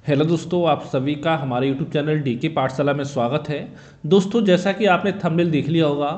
Hello दोस्तों, आप सभी का हमारे यूट्यूब चैनल डीके पाठशाला में स्वागत है। दोस्तों, जैसा कि आपने थंबनेल देख लिया होगा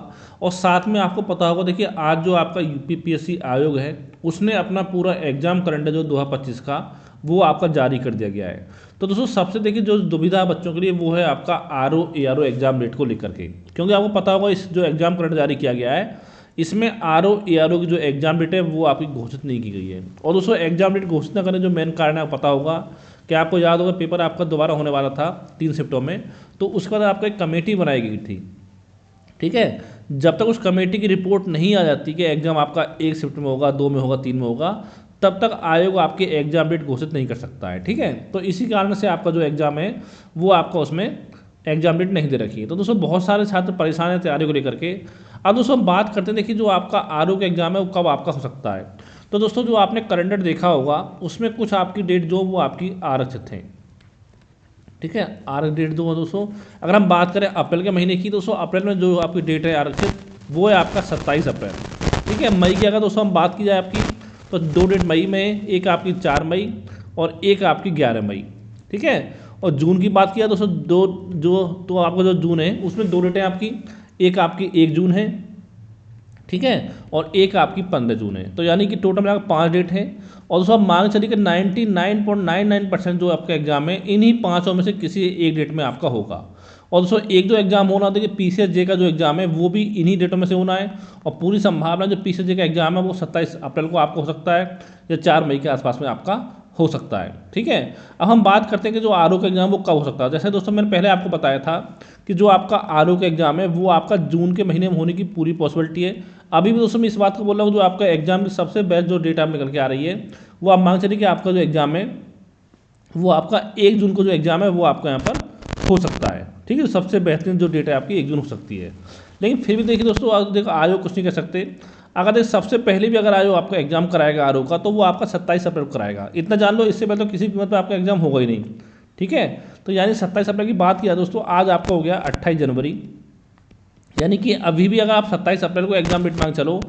और साथ में आपको पता होगा, देखिए आज जो आपका यूपीपीएससी आयोग है उसने अपना पूरा एग्जाम कैलेंडर जो 2025 का वो आपका जारी कर दिया गया है। तो दोस्तों, सबसे देखिए जो दुविधा बच्चों के लिए वो है आपका आरओ एग्जाम डेट को लेकर के, क्योंकि आपको पता होगा इस जो एग्जाम कैलेंडर जारी किया गया है इसमें आरओ की जो एग्जाम डेट है वो आपकी घोषित नहीं की गई है। और दोस्तों, एग्जाम डेट घोषित न करने जो मेन कारण है पता होगा कि आपको याद होगा पेपर आपका दोबारा होने वाला था 3 सितंबर में, तो उसके बाद आपका एक कमेटी बनाई गई थी। ठीक है, जब तक उस कमेटी की रिपोर्ट नहीं आ जाती कि एग्जाम आपका 1 सितंबर में होगा, 2 में होगा, 3 में होगा, तब तक आयोग आपके एग्जाम डेट घोषित नहीं कर सकता है। ठीक है, तो इसी कारण से आपका जो एग्जाम है वो आपका उसमें एग्जाम डेट नहीं दे रखी है। तो दोस्तों, बहुत सारे छात्र परेशान हैं तैयारी को लेकर के। अब दोस्तों हम बात करते हैं, देखिए जो आपका आरओ का एग्जाम है वो कब आपका हो सकता है। तो दोस्तों, जो आपने कैलेंडर देखा होगा उसमें कुछ आपकी डेट जो वो आपकी आरक्षित हैं। ठीक है, आरक्षित डेट जो है दोस्तों, अगर हम बात करें अप्रैल के महीने की, दोस्तों अप्रैल में जो आपकी डेट है आरक्षित वो है आपका 27 अप्रैल। ठीक है, मई की अगर दोस्तों हम बात की जाए आपकी, तो 2 डेट मई में, एक आपकी 4 मई और एक आपकी 11 मई। ठीक है, और जून की बात किया दोस्तों, दो जो तो आपका जो जून है उसमें 2 डेटें आपकी, एक आपकी 1 जून है, ठीक है, और एक आपकी 15 जून है। तो यानी कि टोटल मिलाकर 5 डेट है। और दोस्तों आप मान चलिए कि 99.99% जो आपका एग्जाम है इन्हीं पाँचों में से किसी एक डेट में आपका होगा। और दोस्तों एक जो एग्जाम होना, देखिए पीसीएसजे का जो एग्जाम है वो भी इन्हीं डेटों में से होना है। और पूरी संभावना जो पीसीएसजे का एग्जाम है वो 27 अप्रैल को आपका हो सकता है या 4 मई के आसपास में आपका हो सकता है। ठीक है, अब हम बात करते हैं कि जो आरओ का एग्जाम वो कब हो सकता है। जैसे दोस्तों मैंने पहले आपको बताया था कि जो आपका आरओ का एग्जाम है वो आपका जून के महीने में होने की पूरी पॉसिबिलिटी है। अभी भी दोस्तों मैं इस बात को बोल रहा हूँ, जो आपका एग्जाम की सबसे बेस्ट जो डेट आप निकल के आ रही है वो आप मान चलिए कि आपका जो एग्जाम है वो आपका 1 जून को जो एग्जाम है वो आपका यहाँ पर हो सकता है। ठीक है, सबसे बेहतरीन जो डेट है आपकी 1 जून हो सकती है। लेकिन फिर भी देखिए दोस्तों, देखो आयोग कुछ नहीं कह सकते। अगर देखिए सबसे पहले भी अगर आयोग आपका एग्जाम कराएगा आरओ का, तो वो आपका 27 अप्रैल को कराएगा। इतना जान लो, इससे पहले तो किसी कीमत पर आपका एग्जाम होगा ही नहीं। ठीक है, तो यानी 27 अप्रैल की बात किया दोस्तों, आज आपका हो गया 28 जनवरी, यानी कि अभी भी अगर आप 27 अप्रैल को एग्जाम डेट मांग चलो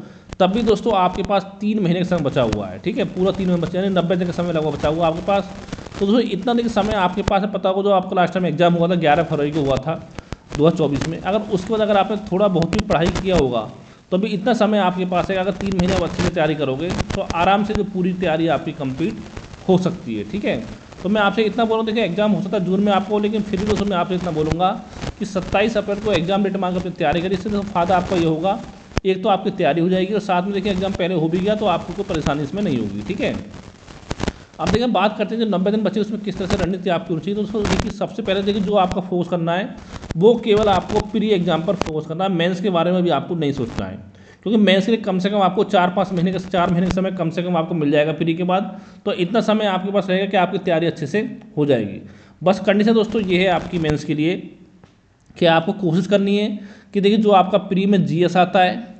तब भी दोस्तों आपके पास 3 महीने का समय बचा हुआ है। ठीक है, पूरा 3 महीने बचा, यानी 90 दिन का समय लगा बचा हुआ आपके पास। तो दोस्तों इतना दिन समय आपके पास है। पता होगा जो आपका लास्ट टाइम एग्जाम हुआ था 11 फरवरी को हुआ था 2024 में, अगर उसके बाद अगर आपने थोड़ा बहुत भी पढ़ाई किया होगा तो भी इतना समय आपके पास है। अगर 3 महीने आप अच्छे से तैयारी करोगे तो आराम से जो पूरी तैयारी आपकी कंप्लीट हो सकती है। ठीक है, तो मैं आपसे इतना बोलूँ, देखिए एग्जाम हो सकता है जून में आपको, लेकिन फिर भी दोस्तों मैं आपसे इतना बोलूँगा कि 27 अप्रैल को एग्जाम डेट मांग अपनी तैयारी करिए। इससे तो फ़ायदा आपका ये होगा, एक तो आपकी तैयारी हो जाएगी और साथ में देखिए एग्जाम पहले हो भी गया तो आपको कोई परेशानी इसमें नहीं होगी। ठीक है, अब देखिए बात करते हैं जो 90 दिन बचे उसमें किस तरह से रणनीति आपकी होनी चाहिए। तो उसको देखिए सबसे पहले देखिए जो आपका फोकस करना है वो केवल आपको प्री एग्जाम पर फोकस करना है। मेंस के बारे में भी आपको नहीं सोचना है, क्योंकि मेंस के लिए कम से कम आपको 4 महीने का समय कम से कम आपको मिल जाएगा प्री के बाद। तो इतना समय आपके पास रहेगा कि आपकी तैयारी अच्छे से हो जाएगी। बस कंडीशन दोस्तों ये है आपकी मेंस के लिए कि आपको कोशिश करनी है कि देखिए जो आपका प्री में जीएस आता है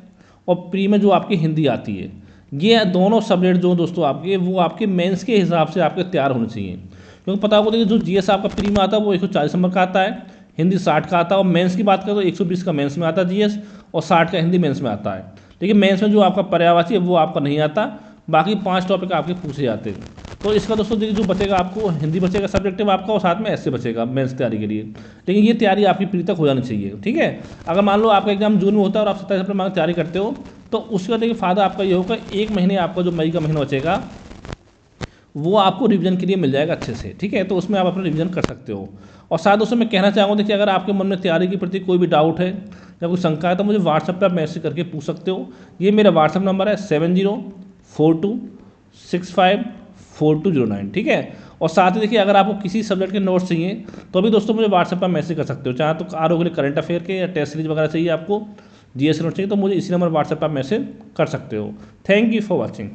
और प्री में जो आपकी हिंदी आती है, ये दोनों सब्जेक्ट जो दोस्तों आपके वो आपके मेंस के हिसाब से आपके तैयार होने चाहिए। क्योंकि पता होगा देखिए जो जीएस आपका प्री में आता है वो 140 नंबर का आता है, हिंदी 60 का आता है। और मेंस की बात करें तो 120 का मेंस में आता है जीएस और 60 का हिंदी मेंस में आता है। लेकिन मेंस में जो आपका पर्यायवाची है वो आपका नहीं आता, बाकी 5 टॉपिक आपके पूछे जाते हैं। तो इसका दोस्तों देखिए जो बचेगा आपको हिंदी बचेगा सब्जेक्टिव आपका, और साथ में ऐसे बचेगा मेंस तैयारी के लिए। लेकिन ये तैयारी आपकी प्री तक हो जानी चाहिए। ठीक है, अगर मान लो आपका एग्जाम जून में होता है और आप 27 अप्रैल में तैयारी करते हो तो उसके बाद देखिए फ़ायदा आपका ये होगा, 1 महीने आपका जो मई का महीना बचेगा वो आपको रिवीजन के लिए मिल जाएगा अच्छे से। ठीक है, तो उसमें आप अपना रिवीजन कर सकते हो। और साथ दोस्तों मैं कहना चाहूँगा, देखिए अगर आपके मन में तैयारी के प्रति कोई भी डाउट है या कोई शंका है तो मुझे व्हाट्सएप पर आप मैसेज करके पूछ सकते हो। ये मेरा व्हाट्सएप नंबर है 7042654209। ठीक है, और साथ ही देखिए अगर आपको किसी सब्जेक्ट के नोट्स चाहिए तो भी दोस्तों मुझे व्हाट्सएप पर मैसेज कर सकते हो। चाहे तो आरओ के लिए करंट अफेयर के या टेस्ट सीरीज वगैरह चाहिए, आपको जीएस नोट चाहिए, तो मुझे इसी नंबर व्हाट्सएप पर मैसेज कर सकते हो। Thank you for watching.